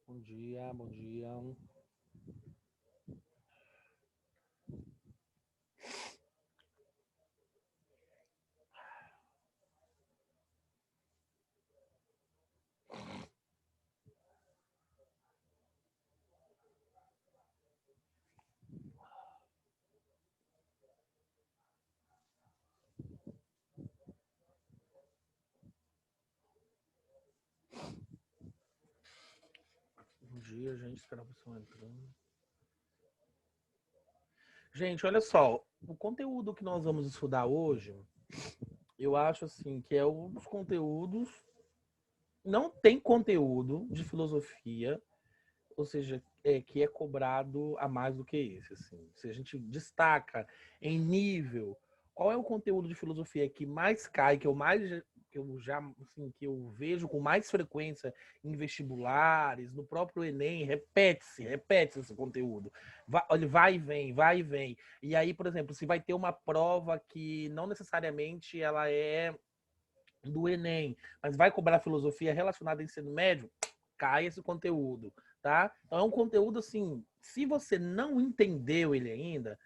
Bom dia, bom dia. Bom dia, gente. Esperar o pessoal entrando. Gente, olha só. O conteúdo que nós vamos estudar hoje, eu acho assim que é um dos conteúdos. Não tem conteúdo de filosofia, ou seja, que é cobrado a mais do que esse. Assim. Se a gente destaca em nível, qual é o conteúdo de filosofia que mais cai, que eu vejo com mais frequência em vestibulares, no próprio Enem, repete esse conteúdo. Olha, vai e vem. E aí, por exemplo, se vai ter uma prova que não necessariamente ela é do Enem, mas vai cobrar filosofia relacionada ao ensino médio, cai esse conteúdo, tá? Então é um conteúdo assim, se você não entendeu ele ainda,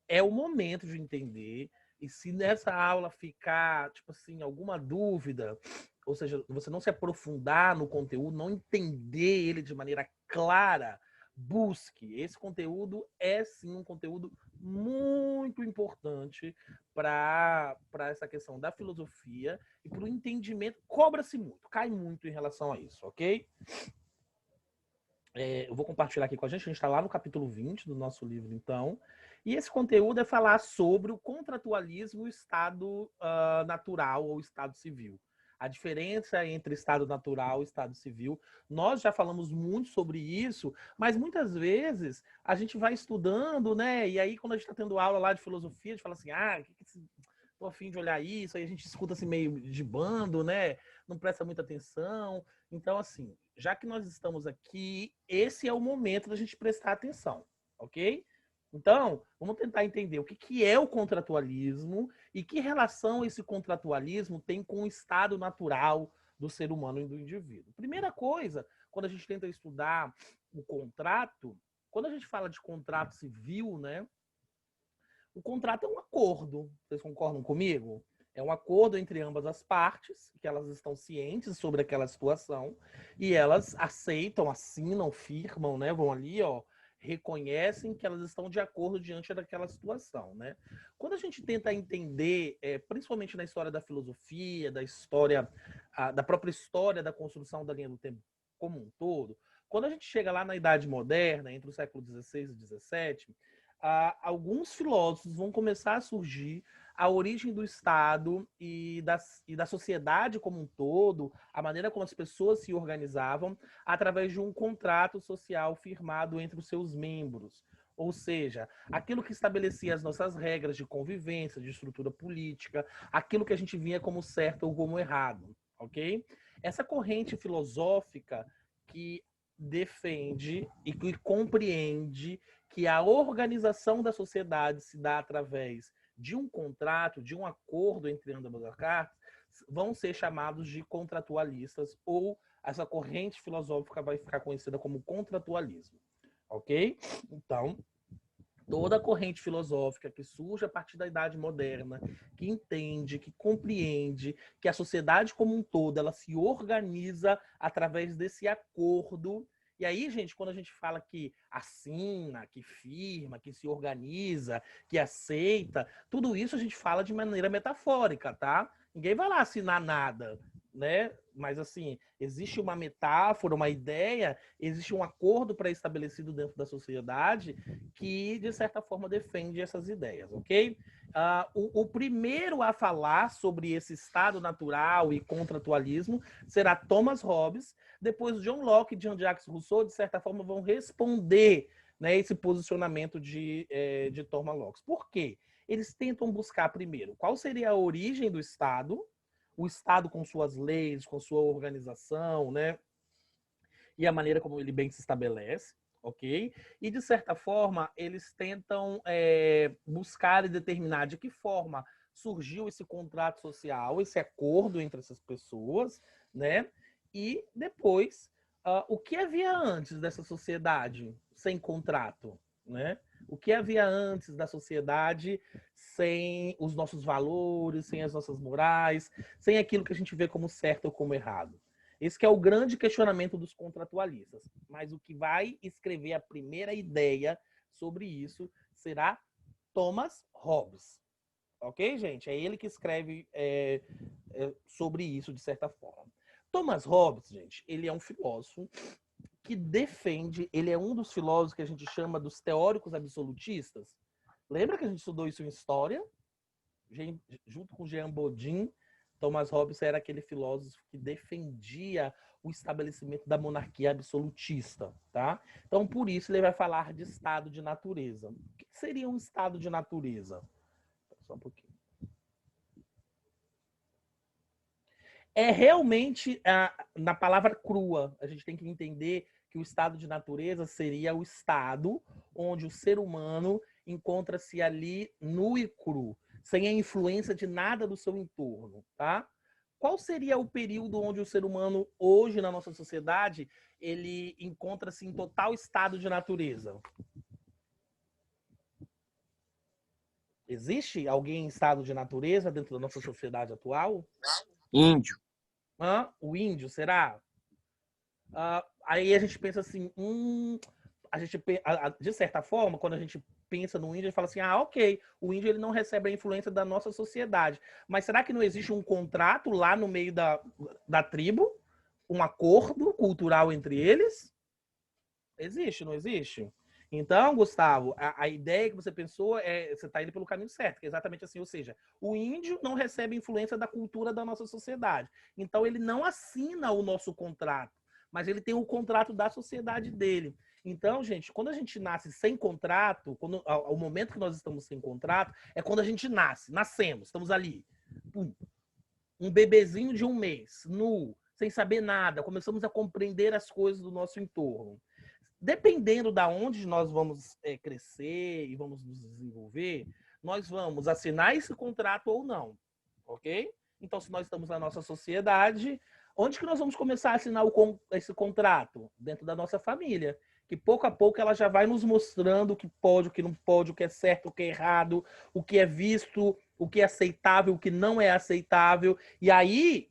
é o momento de entender. E se nessa aula ficar, tipo assim, alguma dúvida, ou seja, você não se aprofundar no conteúdo, não entender ele de maneira clara, busque. Esse conteúdo é sim um conteúdo muito importante para essa questão da filosofia e para o entendimento. Cobra-se muito, cai muito em relação a isso, ok? Eu vou compartilhar aqui com a gente está lá no capítulo 20 do nosso livro, então. E esse conteúdo é falar sobre o contratualismo e o estado natural ou estado civil. A diferença entre estado natural e estado civil. Nós já falamos muito sobre isso, mas muitas vezes a gente vai estudando, né? E aí, quando a gente está tendo aula lá de filosofia, a gente fala assim: tô a fim de olhar isso, aí a gente escuta assim meio de bando, né? Não presta muita atenção. Então, assim, já que nós estamos aqui, esse é o momento da gente prestar atenção, ok? Então, vamos tentar entender o que é o contratualismo e que relação esse contratualismo tem com o estado natural do ser humano e do indivíduo. Primeira coisa, quando a gente tenta estudar o contrato, quando a gente fala de contrato civil, né? O contrato é um acordo. Vocês concordam comigo? É um acordo entre ambas as partes, que elas estão cientes sobre aquela situação e elas aceitam, assinam, firmam, né? Vão ali, ó, reconhecem que elas estão de acordo diante daquela situação, né? Quando a gente tenta entender, principalmente na história da filosofia, da história, da própria história da construção da linha do tempo como um todo, quando a gente chega lá na Idade Moderna, entre o século XVI e XVII, alguns filósofos vão começar a surgir a origem do Estado e da sociedade como um todo, a maneira como as pessoas se organizavam, através de um contrato social firmado entre os seus membros. Ou seja, aquilo que estabelecia as nossas regras de convivência, de estrutura política, aquilo que a gente via como certo ou como errado, ok? Essa corrente filosófica que defende e que compreende que a organização da sociedade se dá através de um contrato, de um acordo entre ambas as partes, vão ser chamados de contratualistas, ou essa corrente filosófica vai ficar conhecida como contratualismo, ok? Então, toda corrente filosófica que surge a partir da Idade Moderna, que entende, que compreende que a sociedade como um todo ela se organiza através desse acordo. E aí, gente, quando a gente fala que assina, que firma, que se organiza, que aceita, tudo isso a gente fala de maneira metafórica, tá? Ninguém vai lá assinar nada, né? Mas assim, existe uma metáfora, uma ideia, existe um acordo pré-estabelecido dentro da sociedade que, de certa forma, defende essas ideias, ok? O primeiro a falar sobre esse estado natural e contratualismo será Thomas Hobbes. Depois, John Locke e Jean-Jacques Rousseau, de certa forma, vão responder, né, esse posicionamento de Thomas Locke. Por quê? Eles tentam buscar, primeiro, qual seria a origem do Estado, o Estado com suas leis, com sua organização, né? E a maneira como ele bem se estabelece, ok? E, de certa forma, eles tentam buscar e determinar de que forma surgiu esse contrato social, esse acordo entre essas pessoas, né? E, depois, o que havia antes dessa sociedade sem contrato, né? O que havia antes da sociedade sem os nossos valores, sem as nossas morais, sem aquilo que a gente vê como certo ou como errado. Esse que é o grande questionamento dos contratualistas. Mas o que vai escrever a primeira ideia sobre isso será Thomas Hobbes. Ok, gente? É ele que escreve sobre isso, de certa forma. Thomas Hobbes, gente, ele é um filósofo que defende, ele é um dos filósofos que a gente chama dos teóricos absolutistas. Lembra que a gente estudou isso em história? Junto com Jean Bodin, Thomas Hobbes era aquele filósofo que defendia o estabelecimento da monarquia absolutista, tá? Então, por isso, ele vai falar de estado de natureza. O que seria um estado de natureza? Só um pouquinho. É realmente, na palavra crua, a gente tem que entender que o estado de natureza seria o estado onde o ser humano encontra-se ali nu e cru, sem a influência de nada do seu entorno, tá? Qual seria o período onde o ser humano, hoje na nossa sociedade, ele encontra-se em total estado de natureza? Existe alguém em estado de natureza dentro da nossa sociedade atual? Índio. O índio, será? Aí a gente pensa assim, de certa forma, quando a gente pensa no índio, a gente fala assim, ok, o índio ele não recebe a influência da nossa sociedade. Mas será que não existe um contrato lá no meio da tribo? Um acordo cultural entre eles? Existe, não existe? Então, Gustavo, a ideia que você pensou você está indo pelo caminho certo, que é exatamente assim, ou seja, o índio não recebe influência da cultura da nossa sociedade. Então, ele não assina o nosso contrato, mas ele tem o contrato da sociedade dele. Então, gente, quando a gente nasce sem contrato, o momento que nós estamos sem contrato, é quando a gente nascemos, estamos ali. Pum, um bebezinho de 1 mês, nu, sem saber nada, começamos a compreender as coisas do nosso entorno. Dependendo da onde nós vamos crescer e vamos nos desenvolver, nós vamos assinar esse contrato ou não, ok? Então, se nós estamos na nossa sociedade, onde que nós vamos começar a assinar esse contrato? Dentro da nossa família, que pouco a pouco ela já vai nos mostrando o que pode, o que não pode, o que é certo, o que é errado, o que é visto, o que é aceitável, o que não é aceitável. E aí,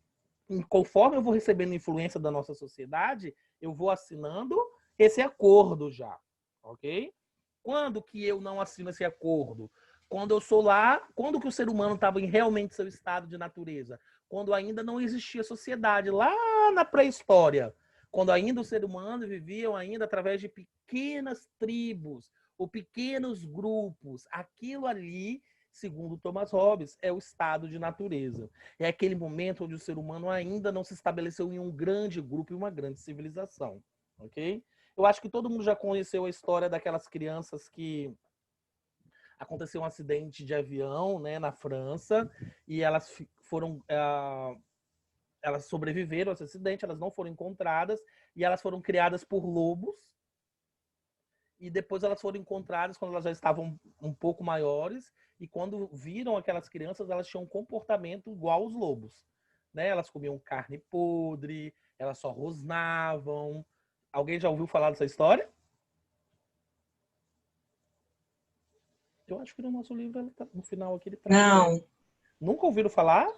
conforme eu vou recebendo influência da nossa sociedade, eu vou assinando esse acordo já, ok? Quando que eu não assino esse acordo? Quando eu sou lá, quando que o ser humano estava em realmente seu estado de natureza? Quando ainda não existia sociedade, lá na pré-história. Quando ainda o ser humano viviam ainda através de pequenas tribos ou pequenos grupos. Aquilo ali, segundo Thomas Hobbes, é o estado de natureza. É aquele momento onde o ser humano ainda não se estabeleceu em um grande grupo e uma grande civilização, ok? Eu acho que todo mundo já conheceu a história daquelas crianças que aconteceu um acidente de avião, né, na França, e elas elas sobreviveram a esse acidente, elas não foram encontradas, e elas foram criadas por lobos, e depois elas foram encontradas quando elas já estavam um pouco maiores, e quando viram aquelas crianças, elas tinham um comportamento igual aos lobos, né? Elas comiam carne podre, elas só rosnavam. Alguém já ouviu falar dessa história? Eu acho que no nosso livro, no final aqui, ele traz ela. Não. Nunca ouviram falar?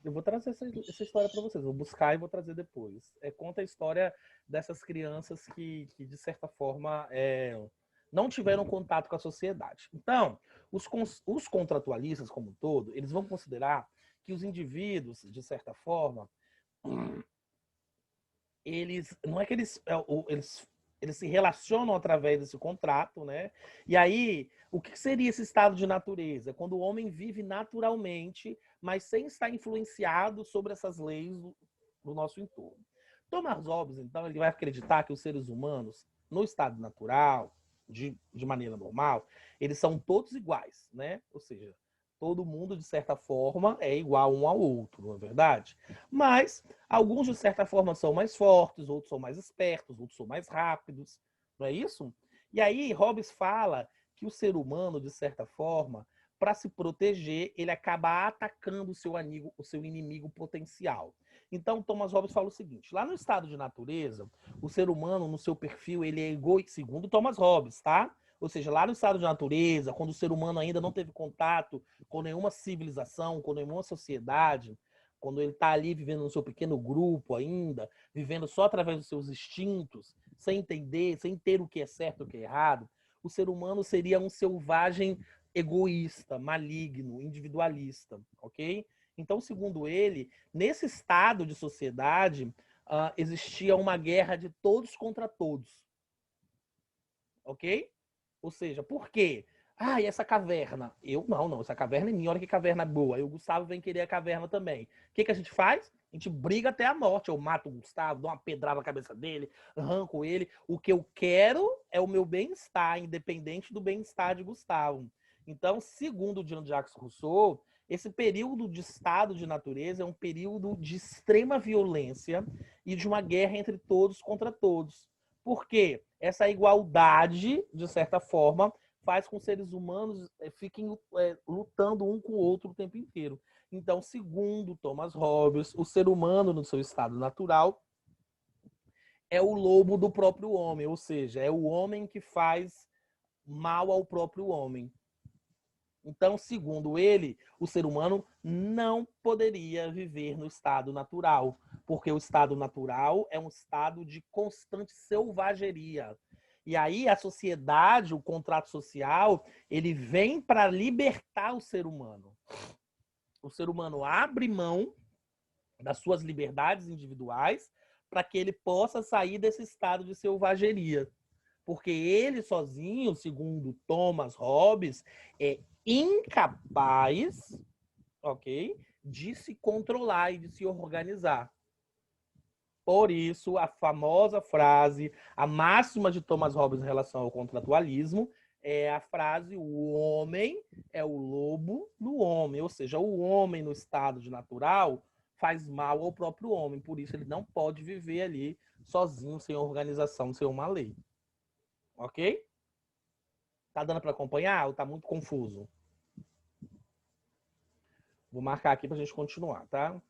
Eu vou trazer essa história para vocês. Vou buscar e vou trazer depois. Conta a história dessas crianças que de certa forma, não tiveram contato com a sociedade. Então, os contratualistas, como um todo, eles vão considerar que os indivíduos, de certa forma, eles não é que eles se relacionam através desse contrato, né? E aí, o que seria esse estado de natureza? Quando o homem vive naturalmente, mas sem estar influenciado sobre essas leis do nosso entorno. Thomas Hobbes, então, ele vai acreditar que os seres humanos, no estado natural, de maneira normal, eles são todos iguais, né? Ou seja, todo mundo, de certa forma, é igual um ao outro, não é verdade? Mas alguns, de certa forma, são mais fortes, outros são mais espertos, outros são mais rápidos, não é isso? E aí, Hobbes fala que o ser humano, de certa forma, para se proteger, ele acaba atacando o seu inimigo potencial. Então, Thomas Hobbes fala o seguinte: lá no estado de natureza, o ser humano, no seu perfil, ele é egoísta, segundo Thomas Hobbes, tá? Ou seja, lá no estado de natureza, quando o ser humano ainda não teve contato com nenhuma civilização, com nenhuma sociedade, quando ele está ali vivendo no seu pequeno grupo ainda, vivendo só através dos seus instintos, sem entender, sem ter o que é certo e o que é errado, o ser humano seria um selvagem egoísta, maligno, individualista, ok? Então, segundo ele, nesse estado de sociedade, existia uma guerra de todos contra todos, ok? Ou seja, por quê? Ah, e essa caverna? Eu não, essa caverna é minha, olha que caverna boa. Aí o Gustavo vem querer a caverna também. O que a gente faz? A gente briga até a morte. Eu mato o Gustavo, dou uma pedrada na cabeça dele, arranco ele. O que eu quero é o meu bem-estar, independente do bem-estar de Gustavo. Então, segundo Jean-Jacques Rousseau, esse período de estado de natureza é um período de extrema violência e de uma guerra entre todos contra todos. Por quê? Essa igualdade, de certa forma, faz com que os seres humanos fiquem lutando um com o outro o tempo inteiro. Então, segundo Thomas Hobbes, o ser humano, no seu estado natural, é o lobo do próprio homem, ou seja, é o homem que faz mal ao próprio homem. Então, segundo ele, o ser humano não poderia viver no estado natural, porque o estado natural é um estado de constante selvageria. E aí a sociedade, o contrato social, ele vem para libertar o ser humano. O ser humano abre mão das suas liberdades individuais para que ele possa sair desse estado de selvageria. Porque ele sozinho, segundo Thomas Hobbes, é incapaz, ok, de se controlar e de se organizar. Por isso, a famosa frase, a máxima de Thomas Hobbes em relação ao contratualismo é a frase: o homem é o lobo do homem, ou seja, o homem no estado de natural faz mal ao próprio homem, por isso ele não pode viver ali sozinho, sem organização, sem uma lei. Ok? Tá dando para acompanhar ou tá muito confuso? Vou marcar aqui pra gente continuar, tá?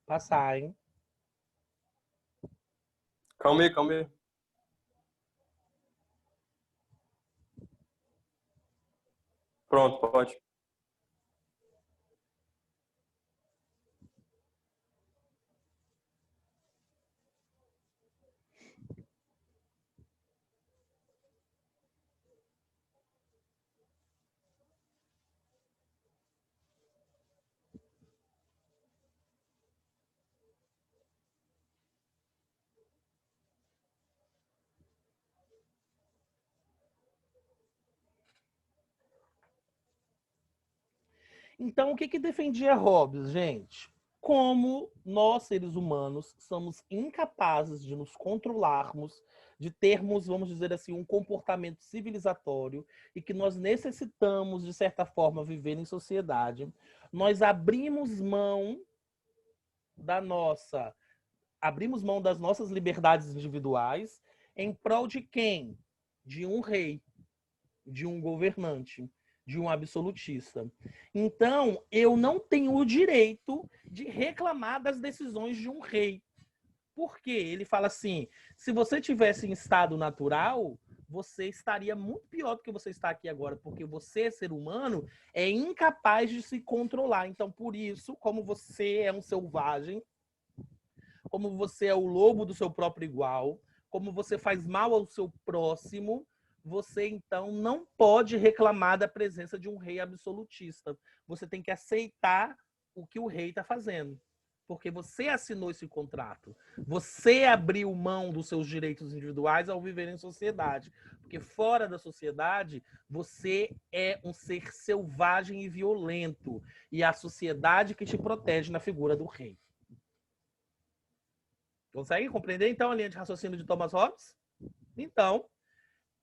Passar, hein? Calma aí, calma aí. Pronto, pode. Então, o que que defendia Hobbes, gente? Como nós, seres humanos, somos incapazes de nos controlarmos, de termos, vamos dizer assim, um comportamento civilizatório e que nós necessitamos, de certa forma, viver em sociedade, nós da nossa, abrimos mão das nossas liberdades individuais em prol de quem? De um rei, de um governante, de um absolutista. Então, eu não tenho o direito de reclamar das decisões de um rei. Por quê? Ele fala assim: se você tivesse em estado natural, você estaria muito pior do que você está aqui agora, porque você, ser humano, é incapaz de se controlar. Então, por isso, como você é um selvagem, como você é o lobo do seu próprio igual, como você faz mal ao seu próximo, você então não pode reclamar da presença de um rei absolutista. Você tem que aceitar o que o rei está fazendo. Porque você assinou esse contrato. Você abriu mão dos seus direitos individuais ao viver em sociedade. Porque fora da sociedade, você é um ser selvagem e violento. E é a sociedade que te protege na figura do rei. Consegue compreender, então, a linha de raciocínio de Thomas Hobbes? Então,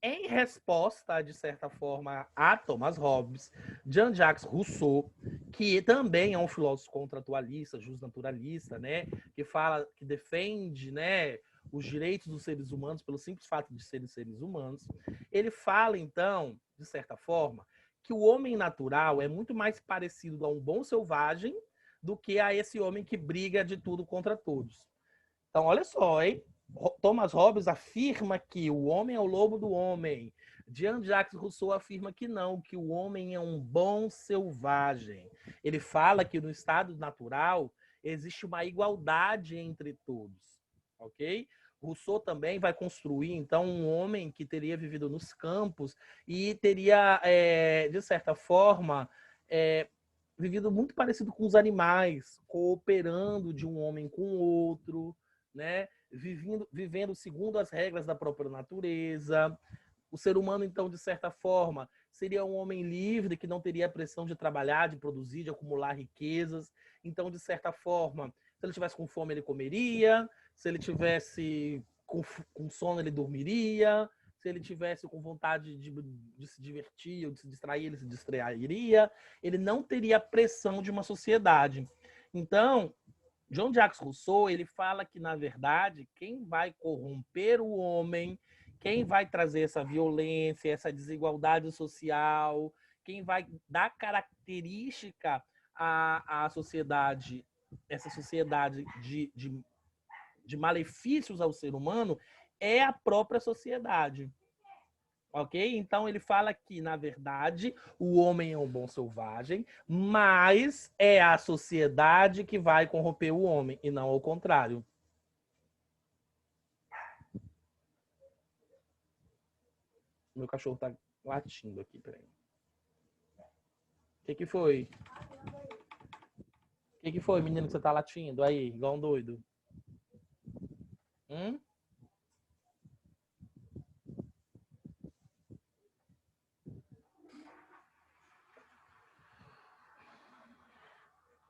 em resposta, de certa forma, a Thomas Hobbes, Jean-Jacques Rousseau, que também é um filósofo contratualista, justnaturalista, né, que fala, que defende, né, os direitos dos seres humanos pelo simples fato de serem seres humanos, ele fala, então, de certa forma, que o homem natural é muito mais parecido a um bom selvagem do que a esse homem que briga de tudo contra todos. Então, olha só, hein? Thomas Hobbes afirma que o homem é o lobo do homem. Jean-Jacques Rousseau afirma que não, que o homem é um bom selvagem. Ele fala que no estado natural existe uma igualdade entre todos, ok? Rousseau também vai construir, então, um homem que teria vivido nos campos e teria, de certa forma, vivido muito parecido com os animais, cooperando de um homem com o outro, né? Vivendo segundo as regras da própria natureza. O ser humano, então, de certa forma, seria um homem livre que não teria a pressão de trabalhar, de produzir, de acumular riquezas. Então, de certa forma, se ele tivesse com fome, ele comeria. Se ele tivesse com sono, ele dormiria. Se ele tivesse com vontade de se divertir ou de se distrair, ele se distrairia. Ele não teria a pressão de uma sociedade. Então, Jean-Jacques Rousseau, ele fala que, na verdade, quem vai corromper o homem, quem vai trazer essa violência, essa desigualdade social, quem vai dar característica à sociedade, essa sociedade de malefícios ao ser humano, é a própria sociedade. Ok? Então ele fala que, na verdade, o homem é um bom selvagem, mas é a sociedade que vai corromper o homem, e não ao contrário. Meu cachorro tá latindo aqui, peraí. O que foi? O que foi, menino, que você tá latindo aí, igual um doido? Hum?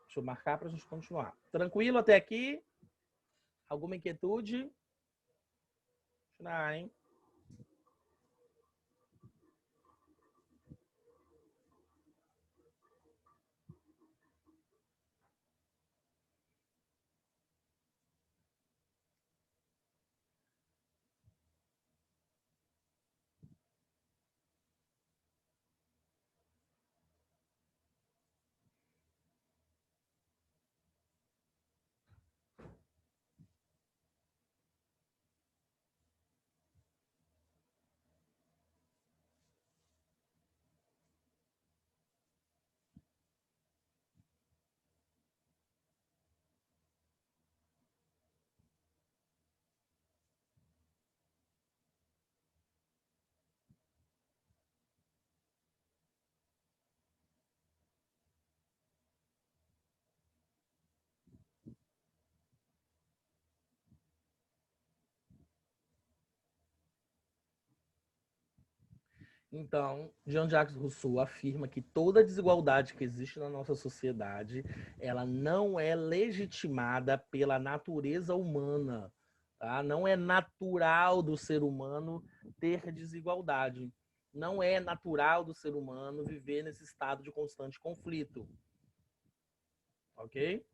Deixa eu marcar pra gente continuar. Tranquilo até aqui? Alguma inquietude? Não, hein? Então, Jean-Jacques Rousseau afirma que toda desigualdade que existe na nossa sociedade, ela não é legitimada pela natureza humana, tá? Não é natural do ser humano ter desigualdade. Não é natural do ser humano viver nesse estado de constante conflito, ok?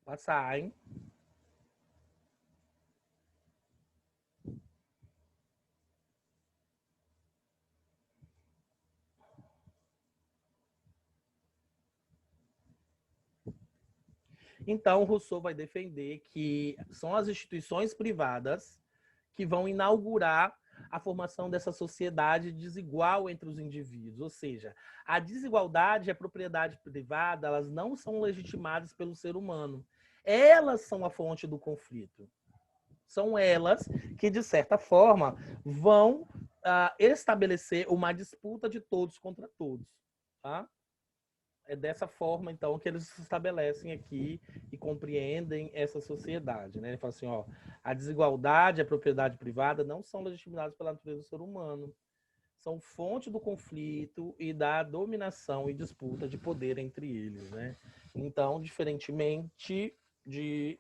Passar, hein? Então, Rousseau vai defender que são as instituições privadas que vão inaugurar a formação dessa sociedade desigual entre os indivíduos. Ou seja, a desigualdade e a propriedade privada, elas não são legitimadas pelo ser humano. Elas são a fonte do conflito. São elas que, de certa forma, vão estabelecer uma disputa de todos contra todos. Tá? É dessa forma, então, que eles se estabelecem aqui e compreendem essa sociedade. Né? Ele fala assim, ó, a desigualdade e a propriedade privada não são legitimadas pela natureza do ser humano. São fonte do conflito e da dominação e disputa de poder entre eles. Né? Então, diferentemente de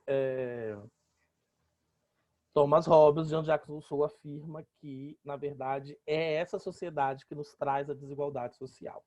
Thomas Hobbes, Jean-Jacques Rousseau afirma que, na verdade, é essa sociedade que nos traz a desigualdade social.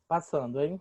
Passando, hein?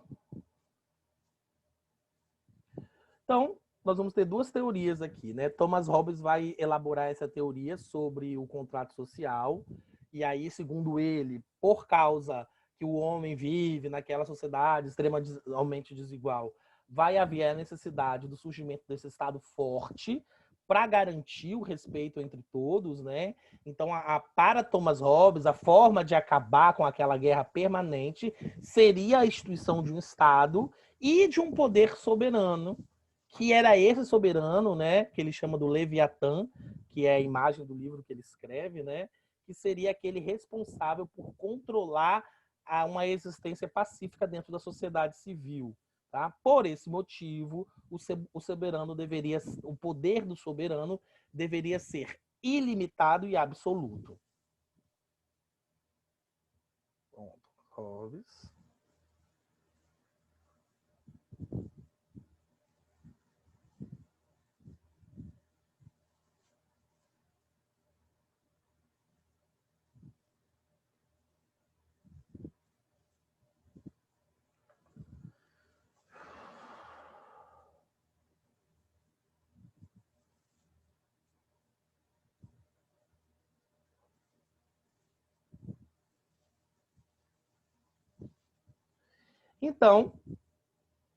Então, nós vamos ter duas teorias aqui, né? Thomas Hobbes vai elaborar essa teoria sobre o contrato social, e aí, segundo ele, por causa que o homem vive naquela sociedade extremamente desigual, vai haver a necessidade do surgimento desse Estado forte para garantir o respeito entre todos, né? Então, para Thomas Hobbes, a forma de acabar com aquela guerra permanente seria a instituição de um Estado e de um poder soberano, que era esse soberano, né, que ele chama do Leviatã, que é a imagem do livro que ele escreve, né, que seria aquele responsável por controlar uma existência pacífica dentro da sociedade civil. Tá? Por esse motivo, o soberano deveria, o poder do soberano deveria ser ilimitado e absoluto. Pronto. Hobbes. Então,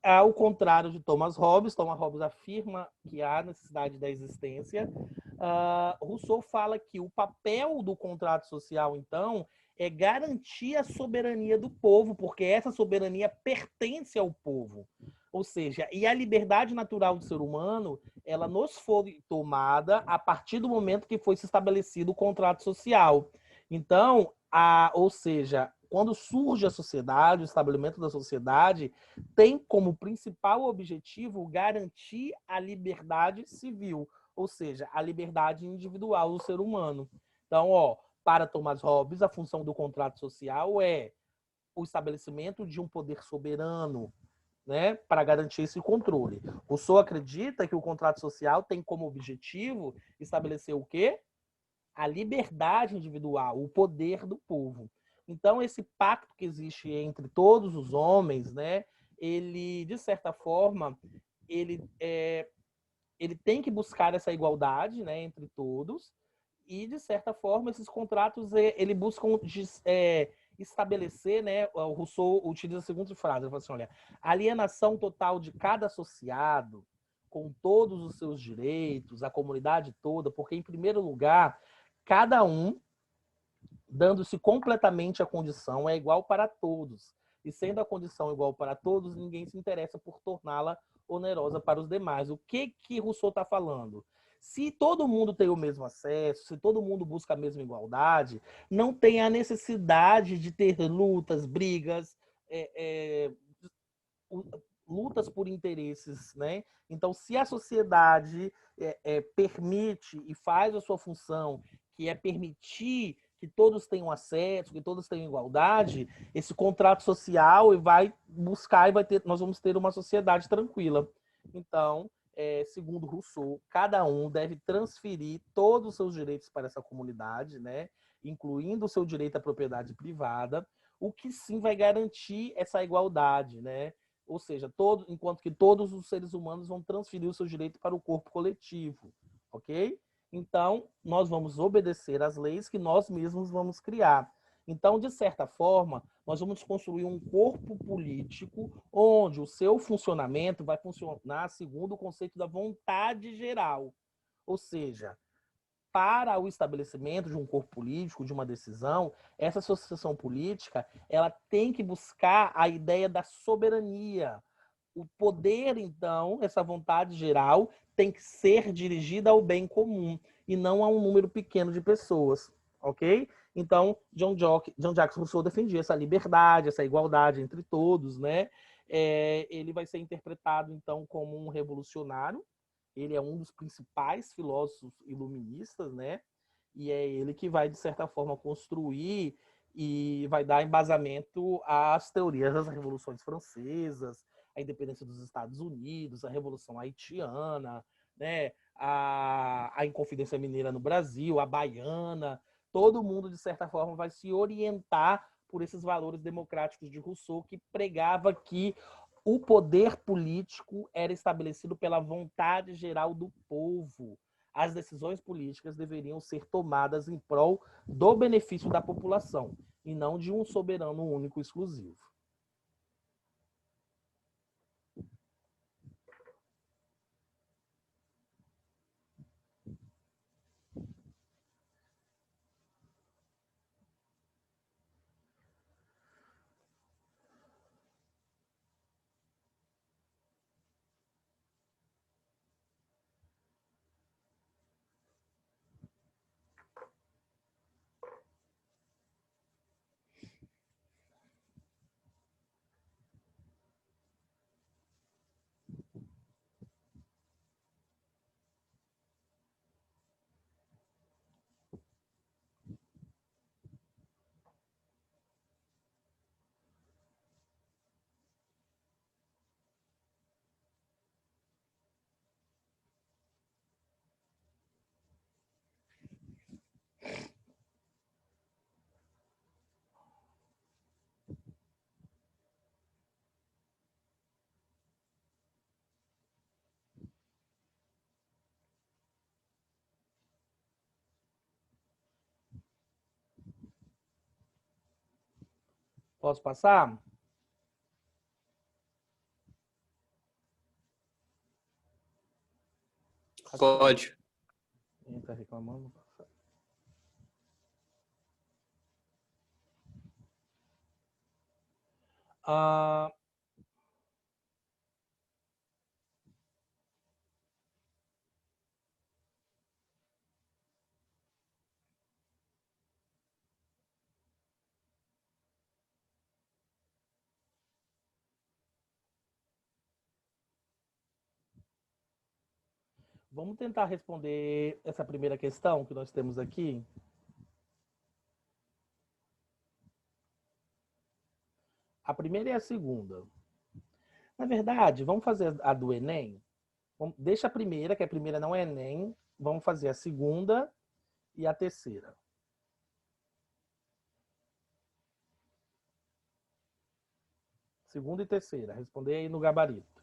ao contrário de Thomas Hobbes afirma que há necessidade da existência. Rousseau fala que o papel do contrato social, então, é garantir a soberania do povo, porque essa soberania pertence ao povo. Ou seja, e a liberdade natural do ser humano, ela nos foi tomada a partir do momento que foi se estabelecido o contrato social. Então, ou seja, quando surge a sociedade, o estabelecimento da sociedade, tem como principal objetivo garantir a liberdade civil, ou seja, a liberdade individual do ser humano. Então, para Thomas Hobbes, a função do contrato social é o estabelecimento de um poder soberano, né, para garantir esse controle. Rousseau acredita que o contrato social tem como objetivo estabelecer o quê? A liberdade individual, o poder do povo. Então, esse pacto que existe entre todos os homens, né, ele, de certa forma, ele tem que buscar essa igualdade, né, entre todos, e, de certa forma, esses contratos, ele buscam estabelecer, né, o Rousseau utiliza a seguinte frase, ele fala assim, olha, a alienação total de cada associado, com todos os seus direitos, a comunidade toda, porque, em primeiro lugar, cada um, dando-se completamente a condição, é igual para todos. E sendo a condição igual para todos, ninguém se interessa por torná-la onerosa para os demais. O que Rousseau está falando? Se todo mundo tem o mesmo acesso, se todo mundo busca a mesma igualdade, não tem a necessidade de ter lutas, brigas, lutas por interesses, né? Então, se a sociedade permite e faz a sua função, que é permitir que todos tenham acesso, que todos tenham igualdade, esse contrato social vai buscar e nós vamos ter uma sociedade tranquila. Então, segundo Rousseau, cada um deve transferir todos os seus direitos para essa comunidade, né? Incluindo o seu direito à propriedade privada, o que sim vai garantir essa igualdade, né? Ou seja, enquanto que todos os seres humanos vão transferir o seu direito para o corpo coletivo, ok? Então, nós vamos obedecer às leis que nós mesmos vamos criar. Então, de certa forma, nós vamos construir um corpo político onde o seu funcionamento vai funcionar segundo o conceito da vontade geral. Ou seja, para o estabelecimento de um corpo político, de uma decisão, essa associação política ela tem que buscar a ideia da soberania. O poder, então, essa vontade geral, tem que ser dirigida ao bem comum e não a um número pequeno de pessoas, ok? Então, Jean-Jacques Rousseau defendia essa liberdade, essa igualdade entre todos, né? Ele vai ser interpretado, então, como um revolucionário. Ele é um dos principais filósofos iluministas, né? E é ele que vai, de certa forma, construir e vai dar embasamento às teorias das revoluções francesas, a independência dos Estados Unidos, a Revolução Haitiana, né? a Inconfidência Mineira no Brasil, a Baiana. Todo mundo, de certa forma, vai se orientar por esses valores democráticos de Rousseau, que pregava que o poder político era estabelecido pela vontade geral do povo. As decisões políticas deveriam ser tomadas em prol do benefício da população e não de um soberano único exclusivo. Posso passar? Pode. Quem tá reclamando? Ah, vamos tentar responder essa primeira questão que nós temos aqui. A primeira e a segunda. Na verdade, vamos fazer a do Enem? Deixa a primeira, que a primeira não é Enem. Vamos fazer a segunda e a terceira. Segunda e terceira. Responder aí no gabarito.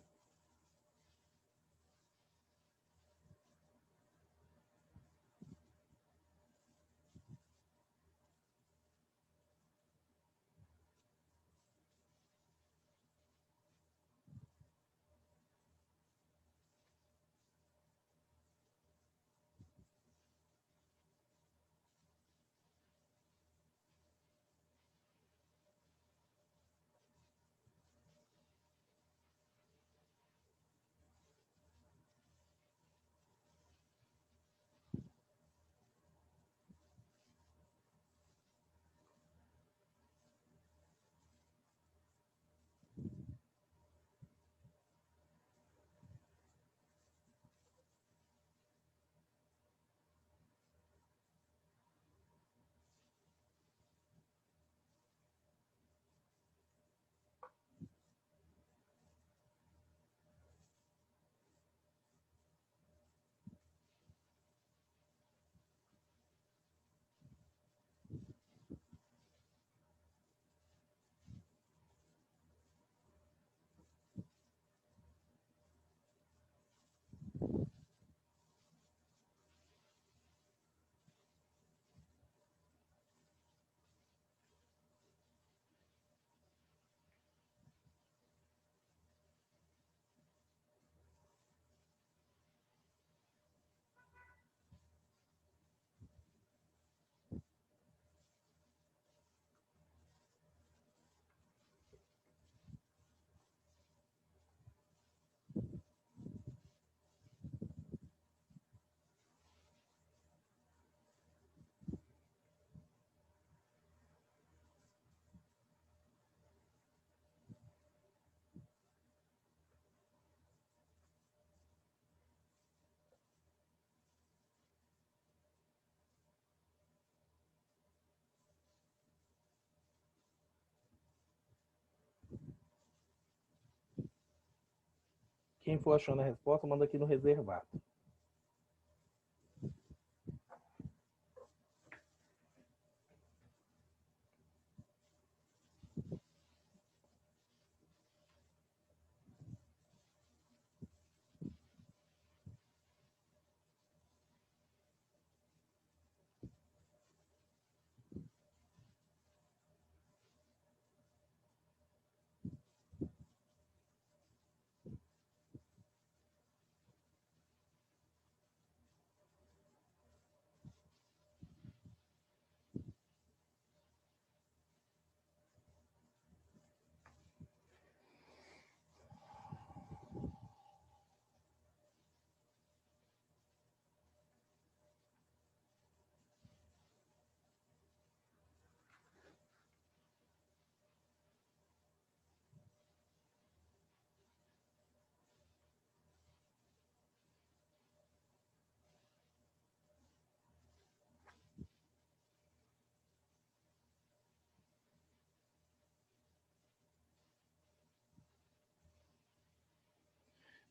Quem for achando a resposta, manda aqui no reservado.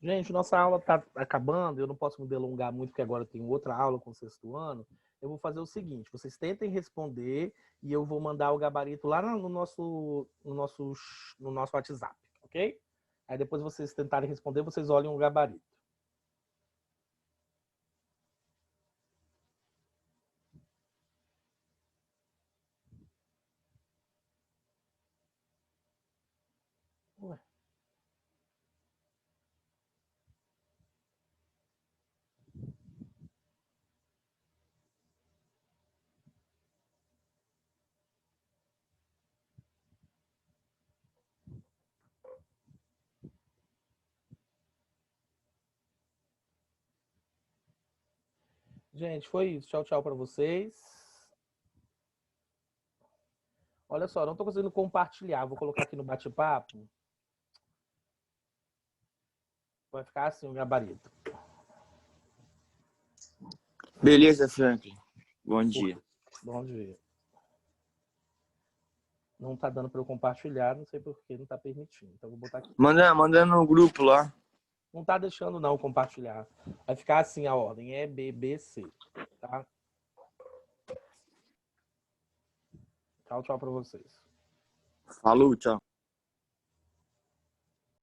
Gente, nossa aula está acabando, eu não posso me delongar muito, porque agora eu tenho outra aula com o sexto ano. Eu vou fazer o seguinte, vocês tentem responder e eu vou mandar o gabarito lá no nosso WhatsApp, ok? Aí depois vocês tentarem responder, vocês olhem o gabarito. Ué. Gente, foi isso. Tchau, tchau para vocês. Olha só, não estou conseguindo compartilhar. Vou colocar aqui no bate-papo. Vai ficar assim o gabarito. Beleza, Franklin. Bom dia. Bom dia. Não tá dando para eu compartilhar, não sei por que não tá permitindo. Então vou botar aqui. Manda no grupo lá. Não tá deixando não compartilhar. Vai ficar assim a ordem, é B, B, C, tá? Tchau, tchau para vocês. Falou, tchau.